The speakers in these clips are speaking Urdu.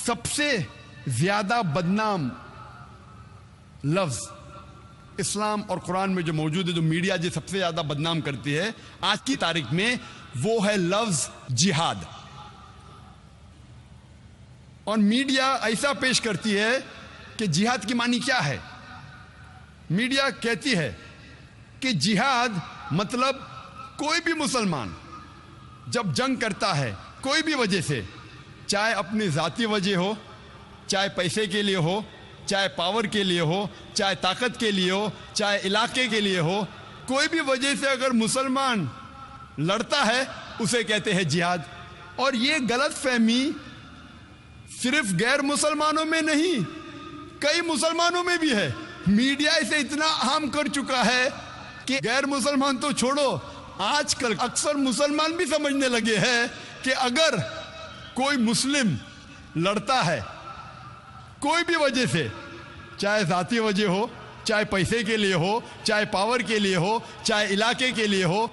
سب سے زیادہ بدنام لفظ اسلام اور قرآن میں جو موجود ہے، جو میڈیا جو سب سے زیادہ بدنام کرتی ہے آج کی تاریخ میں، وہ ہے لفظ جہاد. اور میڈیا ایسا پیش کرتی ہے کہ جہاد کی معنی کیا ہے. میڈیا کہتی ہے کہ جہاد مطلب کوئی بھی مسلمان جب جنگ کرتا ہے کوئی بھی وجہ سے، چاہے اپنی ذاتی وجہ ہو، چاہے پیسے کے لیے ہو، چاہے پاور کے لیے ہو، چاہے طاقت کے لیے ہو، چاہے علاقے کے لیے ہو، کوئی بھی وجہ سے اگر مسلمان لڑتا ہے اسے کہتے ہیں جہاد. اور یہ غلط فہمی صرف غیر مسلمانوں میں نہیں، کئی مسلمانوں میں بھی ہے. میڈیا اسے اتنا عام کر چکا ہے کہ غیر مسلمان تو چھوڑو، آج کل اکثر مسلمان بھی سمجھنے لگے ہیں کہ اگر کوئی مسلم لڑتا ہے کوئی بھی وجہ سے، چاہے ذاتی وجہ ہو، چاہے پیسے کے لیے ہو، چاہے پاور کے لیے ہو، چاہے علاقے کے لیے ہو،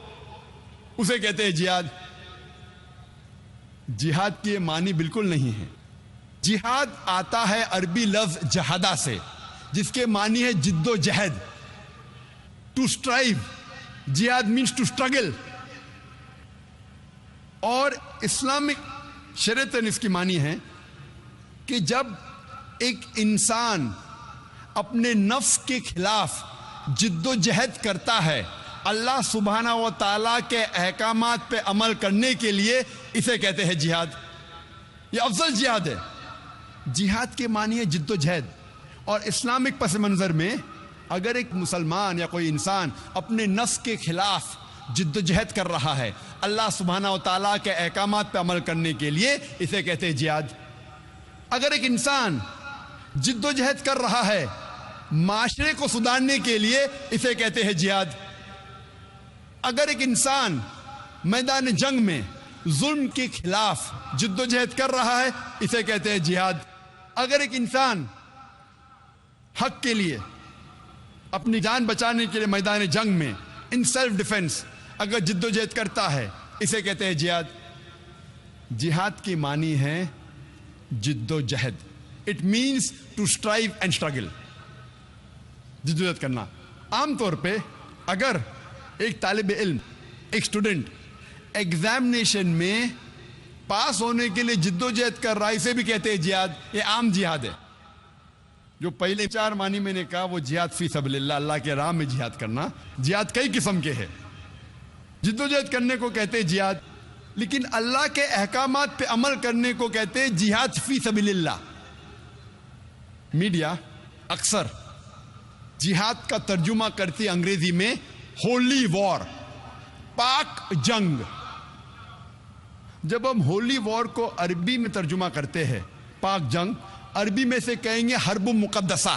اسے کہتے ہیں جہاد. جہاد کی یہ معنی بالکل نہیں ہے. جہاد آتا ہے عربی لفظ جہادہ سے، جس کے معنی ہے جد و جہد، ٹو اسٹرائیو. جہاد مینس ٹو اسٹرگل. اور اسلامک شریعت اس کی معنی ہے کہ جب ایک انسان اپنے نفس کے خلاف جد و جہد کرتا ہے اللہ سبحانہ و تعالیٰ کے احکامات پہ عمل کرنے کے لیے، اسے کہتے ہیں جہاد. یہ افضل جہاد ہے. جہاد کے معنی ہے جد و جہد. اور اسلامک پس منظر میں اگر ایک مسلمان یا کوئی انسان اپنے نفس کے خلاف جد و جہد کر رہا ہے اللہ سبحانہ و تعالیٰ کے احکامات پہ عمل کرنے کے لیے، اسے کہتے ہیں جہاد. اگر ایک انسان جد و جہد کر رہا ہے معاشرے کو سدھارنے کے لیے، اسے کہتے ہیں جہاد. اگر ایک انسان میدان جنگ میں ظلم کے خلاف جد و جہد کر رہا ہے، اسے کہتے ہیں جہاد. اگر ایک انسان حق کے لیے اپنی جان بچانے کے لیے میدان جنگ میں ان سیلف ڈیفنس اگر جد و جہد کرتا ہے، اسے کہتے ہیں جہاد. جہاد کی معنی ہے جد و جہد. It means to strive and struggle. جد و جہد کرنا. عام طور پہ اگر ایک طالب علم، ایک اسٹوڈنٹ ایگزامینیشن میں پاس ہونے کے لیے جد و جہد کر رہا ہے، اسے بھی کہتے ہیں جہاد. یہ عام جہاد ہے. جو پہلے 4 معنی میں نے کہا وہ جہاد فی سبیل اللہ، اللہ کے راہ میں جہاد کرنا. جہاد کئی قسم کے ہیں. جد و جہد کرنے کو کہتے ہیں جہاد، لیکن اللہ کے احکامات پہ عمل کرنے کو کہتے ہیں جہاد فی سبیل اللہ. میڈیا اکثر جہاد کا ترجمہ کرتی انگریزی میں ہولی وار، پاک جنگ. جب ہم ہولی وار کو عربی میں ترجمہ کرتے ہیں پاک جنگ، عربی میں سے کہیں گے حرب مقدسہ.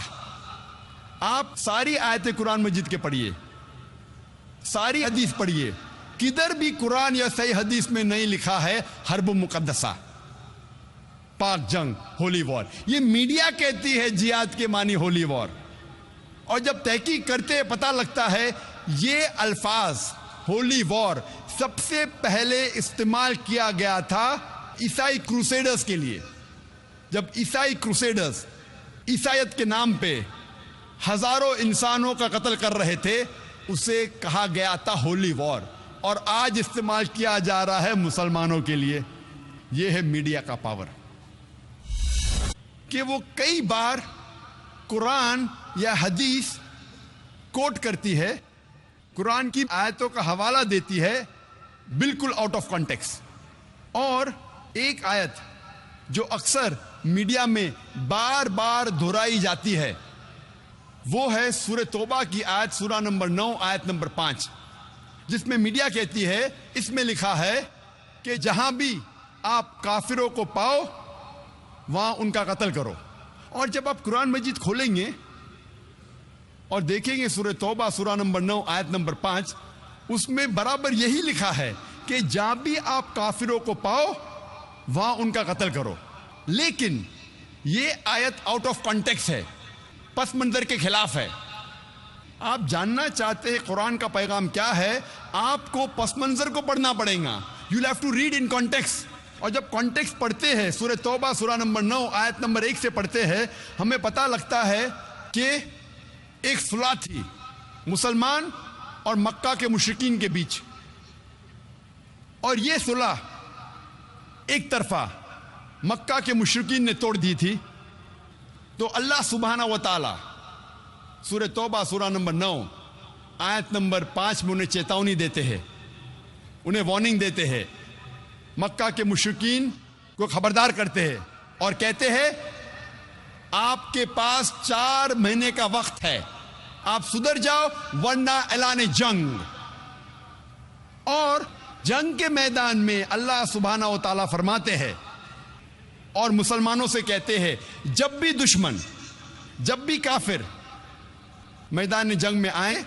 آپ ساری آیت قرآن مجید کے پڑھیے، ساری حدیث پڑھیے، کدھر بھی قرآن یا صحیح حدیث میں نہیں لکھا ہے حرب مقدسہ، پاک جنگ، ہولی وار. یہ میڈیا کہتی ہے جہاد کے معنی ہولی وار. اور جب تحقیق کرتے پتہ لگتا ہے یہ الفاظ ہولی وار سب سے پہلے استعمال کیا گیا تھا عیسائی کروسیڈرز کے لیے. جب عیسائی کروسیڈرز عیسائیت کے نام پہ ہزاروں انسانوں کا قتل کر رہے تھے، اسے کہا گیا تھا ہولی وار. اور آج استعمال کیا جا رہا ہے مسلمانوں کے لیے. یہ ہے میڈیا کا پاور کہ وہ کئی بار قرآن یا حدیث کوٹ کرتی ہے، قرآن کی آیتوں کا حوالہ دیتی ہے بالکل آؤٹ آف کانٹیکس. اور ایک آیت جو اکثر میڈیا میں بار بار دہرائی جاتی ہے وہ ہے سورہ توبہ کی آیت، سورہ نمبر 9 آیت نمبر 5، جس میں میڈیا کہتی ہے، اس میں لکھا ہے کہ جہاں بھی آپ کافروں کو پاؤ وہاں ان کا قتل کرو. اور جب آپ قرآن مجید کھولیں گے اور دیکھیں گے سورہ توبہ سورہ نمبر 9 آیت نمبر 5، اس میں برابر یہی لکھا ہے کہ جہاں بھی آپ کافروں کو پاؤ وہاں ان کا قتل کرو. لیکن یہ آیت آؤٹ آف کانٹیکس ہے، پس منظر کے خلاف ہے. آپ جاننا چاہتے ہیں قرآن کا پیغام کیا ہے، آپ کو پس منظر کو پڑھنا پڑے گا. You have to read in context. اور جب کانٹیکسٹ پڑھتے ہیں سورہ توبہ سورہ نمبر 9 آیت نمبر 1 سے پڑھتے ہیں، ہمیں پتہ لگتا ہے کہ ایک صلح تھی مسلمان اور مکہ کے مشرکین کے بیچ، اور یہ صلح ایک طرفہ مکہ کے مشرکین نے توڑ دی تھی۔ تو اللہ سبحانہ و تعالی سورہ توبہ سورہ نمبر 9 آیت نمبر 5 میں انہیں چیتونی دیتے ہیں، انہیں وارننگ دیتے ہیں، مکہ کے مشرکین کو خبردار کرتے ہیں اور کہتے ہیں آپ کے پاس 4 مہینے کا وقت ہے، آپ سدھر جاؤ ورنہ اعلان جنگ۔ اور جنگ کے میدان میں اللہ سبحانہ و تعالیٰ فرماتے ہیں اور مسلمانوں سے کہتے ہیں جب بھی دشمن، جب بھی کافر میدان جنگ میں آئے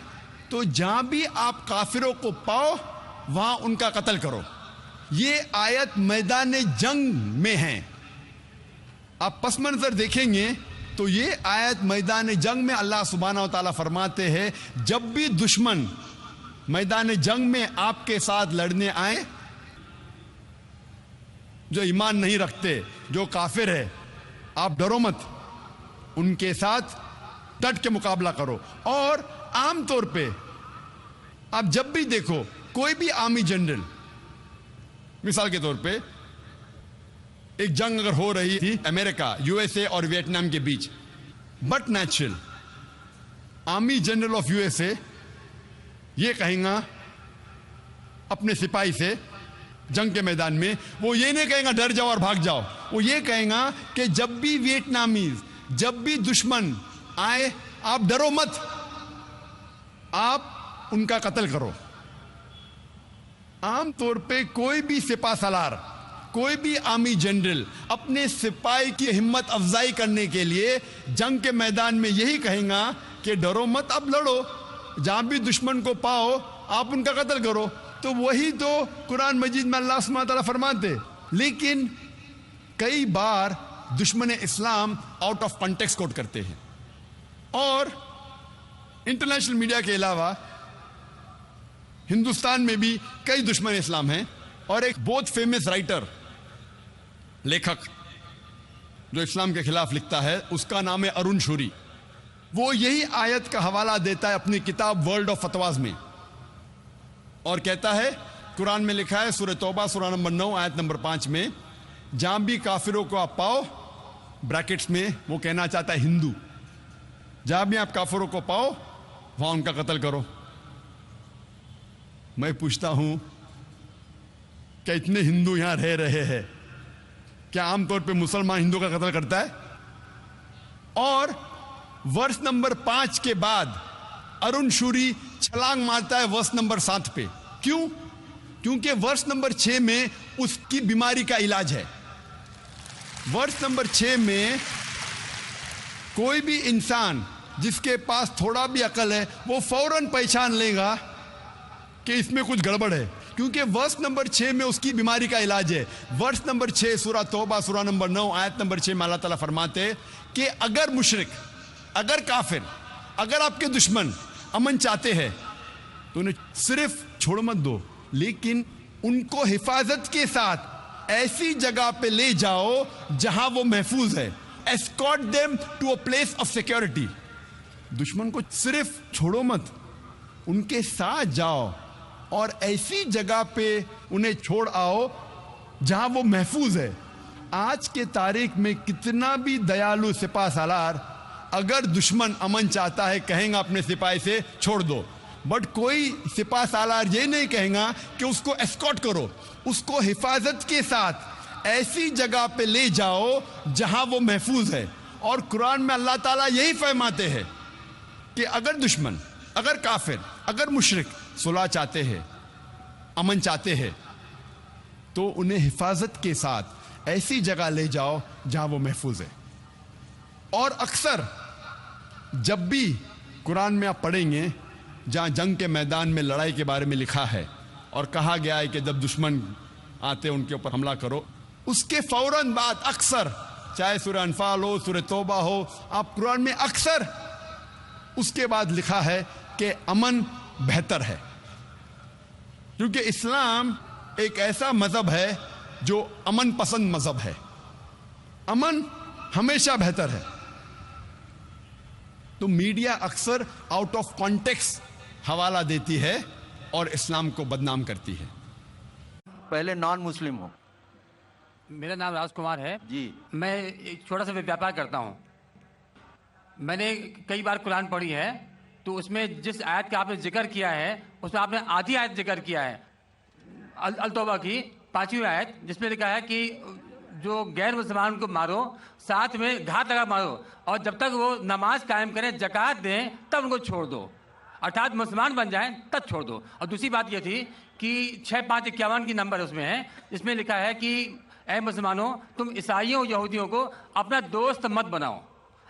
تو جہاں بھی آپ کافروں کو پاؤ وہاں ان کا قتل کرو۔ یہ آیت میدان جنگ میں ہے، آپ پس منظر دیکھیں گے تو یہ آیت میدان جنگ میں اللہ سبحانہ و تعالیٰ فرماتے ہیں جب بھی دشمن میدان جنگ میں آپ کے ساتھ لڑنے آئے، جو ایمان نہیں رکھتے، جو کافر ہے، آپ ڈرو مت، ان کے ساتھ ڈٹ کے مقابلہ کرو۔ اور عام طور پہ آپ جب بھی دیکھو کوئی بھی آرمی جنرل، مثال کے طور پہ ایک جنگ اگر ہو رہی تھی امریکہ یو ایس اے اور ویتنام کے بیچ، but natural army general of U S A یہ کہیں گا اپنے سپاہی سے جنگ کے میدان میں، وہ یہ نہیں کہیں گا ڈر جاؤ اور بھاگ جاؤ، وہ یہ کہیں گا کہ جب بھی ویتنامیز، جب بھی دشمن آئے آپ ڈرو مت، آپ ان کا قتل کرو۔ عام طور پہ کوئی بھی سپاہ سالار، کوئی بھی آرمی جنرل اپنے سپاہی کی ہمت افزائی کرنے کے لیے جنگ کے میدان میں یہی کہیں گا کہ ڈرو مت، اب لڑو، جہاں بھی دشمن کو پاؤ آپ ان کا قتل کرو۔ تو وہی تو قرآن مجید میں اللہ سبحانہ تعالیٰ فرماتے، لیکن کئی بار دشمن اسلام آؤٹ آف کانٹیکسٹ کوٹ کرتے ہیں، اور انٹرنیشنل میڈیا کے علاوہ ہندوستان میں بھی کئی دشمن اسلام ہیں، اور ایک بہت فیمس رائٹر، لیکھک جو اسلام کے خلاف لکھتا ہے، اس کا نام ہے ارون شوری، وہ یہی آیت کا حوالہ دیتا ہے اپنی کتاب ورلڈ آف فتواز میں، اور کہتا ہے قرآن میں لکھا ہے سورہ توبہ سورہ نمبر 9 آیت نمبر 5 میں، جہاں بھی کافروں کو آپ پاؤ، بریکٹس میں وہ کہنا چاہتا ہے ہندو، جہاں بھی آپ کافروں کو پاؤ وہاں ان کا قتل کرو۔ میں پوچھتا ہوں کہ اتنے ہندو یہاں رہ رہے ہیں، کیا عام طور پہ مسلمان ہندو کا قتل کرتا ہے؟ اور ورس نمبر 5 کے بعد ارون شوری چھلانگ مارتا ہے ورس نمبر 7 پہ۔ کیوں؟ کیونکہ ورس نمبر 6 میں اس کی بیماری کا علاج ہے۔ ورس نمبر 6 میں کوئی بھی انسان جس کے پاس تھوڑا بھی عقل ہے وہ فوراً پہچان لے گا کہ اس میں کچھ گڑبڑ ہے، کیونکہ ورس نمبر 6 میں اس کی بیماری کا علاج ہے۔ ورس نمبر 6 سورہ توبہ سورہ نمبر 9 آیت نمبر 6 میں اللہ تعالیٰ فرماتے کہ اگر مشرک، اگر کافر، اگر آپ کے دشمن امن چاہتے ہیں تو انہیں صرف چھوڑ مت دو، لیکن ان کو حفاظت کے ساتھ ایسی جگہ پہ لے جاؤ جہاں وہ محفوظ ہے۔ escort them to a place of security۔ دشمن کو صرف چھوڑو مت، ان کے ساتھ جاؤ اور ایسی جگہ پہ انہیں چھوڑ آؤ جہاں وہ محفوظ ہے۔ آج کے تاریخ میں کتنا بھی دیالو سپاہ سالار، اگر دشمن امن چاہتا ہے کہیں گا اپنے سپاہی سے چھوڑ دو، بٹ کوئی سپاہ سالار یہ نہیں کہیں گا کہ اس کو اسکارٹ کرو، اس کو حفاظت کے ساتھ ایسی جگہ پہ لے جاؤ جہاں وہ محفوظ ہے۔ اور قرآن میں اللہ تعالیٰ یہی فرماتے ہیں کہ اگر دشمن، اگر کافر، اگر مشرک صلح چاہتے ہیں، امن چاہتے ہیں، تو انہیں حفاظت کے ساتھ ایسی جگہ لے جاؤ جہاں وہ محفوظ ہے۔ اور اکثر جب بھی قرآن میں آپ پڑھیں گے جہاں جنگ کے میدان میں لڑائی کے بارے میں لکھا ہے اور کہا گیا ہے کہ جب دشمن آتے ان کے اوپر حملہ کرو، اس کے فوراً بعد اکثر، چاہے سورہ انفال ہو، سورہ توبہ ہو، آپ قرآن میں اکثر اس کے بعد لکھا ہے کہ امن بہتر ہے، کیونکہ اسلام ایک ایسا مذہب ہے جو امن پسند مذہب ہے. امن ہمیشہ بہتر ہے. تو میڈیا اکثر آؤٹ آف کانٹیکسٹ حوالہ دیتی ہے اور اسلام کو بدنام کرتی ہے. پہلے نان مسلم ہوں. میرا نام راج کمار ہے جی. میں ایک چھوٹا سا ویاپار کرتا ہوں. میں نے کئی بار قرآن پڑھی ہے تو اس میں جس آیت کا آپ نے ذکر کیا ہے اس میں آپ نے آدھی آیت ذکر کیا ہے التوبہ کی 5ویں آیت, جس میں لکھا ہے کہ جو غیر مسلمان کو مارو ساتھ میں گھات لگا مارو اور جب تک وہ نماز قائم کریں زکوٰۃ دیں تب ان کو چھوڑ دو, ارتھات مسلمان بن جائیں تب چھوڑ دو. اور دوسری بات یہ تھی کہ 6551 کی نمبر اس میں ہے, اس میں لکھا ہے کہ اے مسلمانوں تم عیسائیوں یہودیوں کو اپنا دوست مت بناؤ,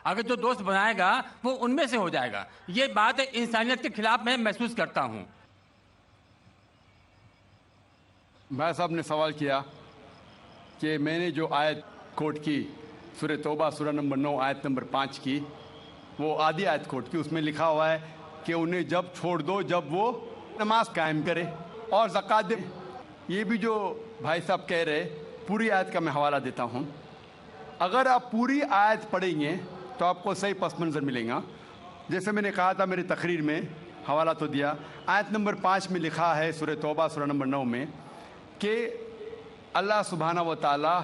اگر جو دوست بنائے گا وہ ان میں سے ہو جائے گا. یہ بات انسانیت کے خلاف میں محسوس کرتا ہوں. بھائی صاحب نے سوال کیا کہ میں نے جو آیت کوٹ کی سورہ توبہ سورہ نمبر 9 آیت نمبر 5 کی, وہ آدھی آیت کوٹ کی. اس میں لکھا ہوا ہے کہ انہیں جب چھوڑ دو جب وہ نماز قائم کرے اور زکوٰۃ دے. یہ بھی جو بھائی صاحب کہہ رہے, پوری آیت کا میں حوالہ دیتا ہوں. اگر آپ پوری آیت پڑھیں گے تو آپ کو صحیح پس منظر ملے گا. جیسے میں نے کہا تھا میری تقریر میں, حوالہ تو دیا. آیت نمبر 5 میں لکھا ہے سورہ توبہ سورہ نمبر 9 میں کہ اللہ سبحانہ و تعالیٰ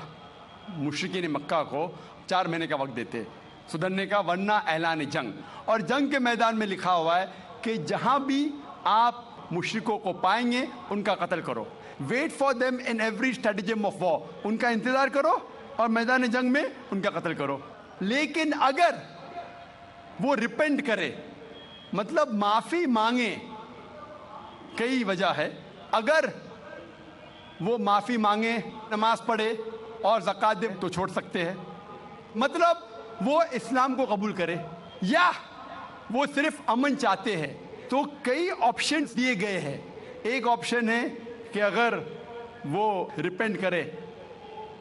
مشرکین مکہ کو 4 مہینے کا وقت دیتے سدھرنے کا, ورنہ اعلان جنگ. اور جنگ کے میدان میں لکھا ہوا ہے کہ جہاں بھی آپ مشرکوں کو پائیں گے ان کا قتل کرو. Wait for them in every stratagem of war, ان کا انتظار کرو اور میدان جنگ میں ان کا قتل کرو. لیکن اگر وہ ریپینٹ کرے, مطلب معافی مانگے, کئی وجہ ہے. اگر وہ معافی مانگے, نماز پڑھے اور زکوٰۃ دے تو چھوڑ سکتے ہیں. مطلب وہ اسلام کو قبول کرے, یا وہ صرف امن چاہتے ہیں. تو کئی آپشنز دیے گئے ہیں. ایک آپشن ہے کہ اگر وہ ریپینٹ کرے,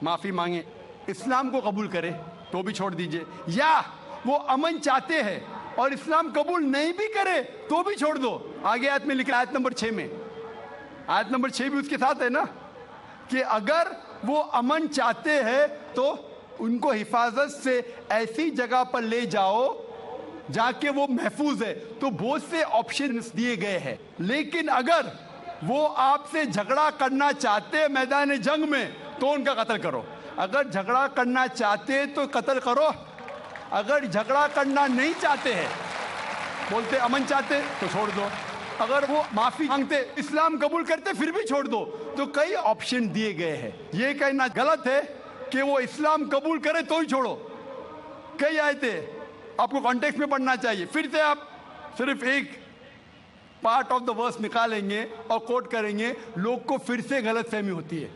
معافی مانگے, اسلام کو قبول کرے تو بھی چھوڑ دیجئے, یا وہ امن چاہتے ہیں اور اسلام قبول نہیں بھی کرے تو بھی چھوڑ دو. آگے آیت میں لکھا, آیت نمبر 6 میں, آیت نمبر 6 بھی اس کے ساتھ ہے نا, کہ اگر وہ امن چاہتے ہیں تو ان کو حفاظت سے ایسی جگہ پر لے جاؤ جہاں کہ وہ محفوظ ہے. تو بہت سے آپشنز دیے گئے ہیں. لیکن اگر وہ آپ سے جھگڑا کرنا چاہتے ہیں میدان جنگ میں تو ان کا قتل کرو. اگر جھگڑا کرنا چاہتے تو قتل کرو, اگر جھگڑا کرنا نہیں چاہتے ہیں, بولتے امن چاہتے تو چھوڑ دو. اگر وہ معافی مانگتے, اسلام قبول کرتے پھر بھی چھوڑ دو. تو کئی آپشن دیے گئے ہیں. یہ کہنا غلط ہے کہ وہ اسلام قبول کرے تو ہی چھوڑو. کئی آیتیں آپ کو کانٹیکسٹ میں پڑھنا چاہیے. پھر سے آپ صرف ایک پارٹ آف دا ورس نکالیں گے اور کوٹ کریں گے, لوگ کو پھر سے غلط فہمی ہوتی ہے.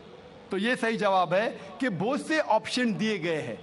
تو یہ صحیح جواب ہے کہ بہت سے آپشن دیے گئے ہیں.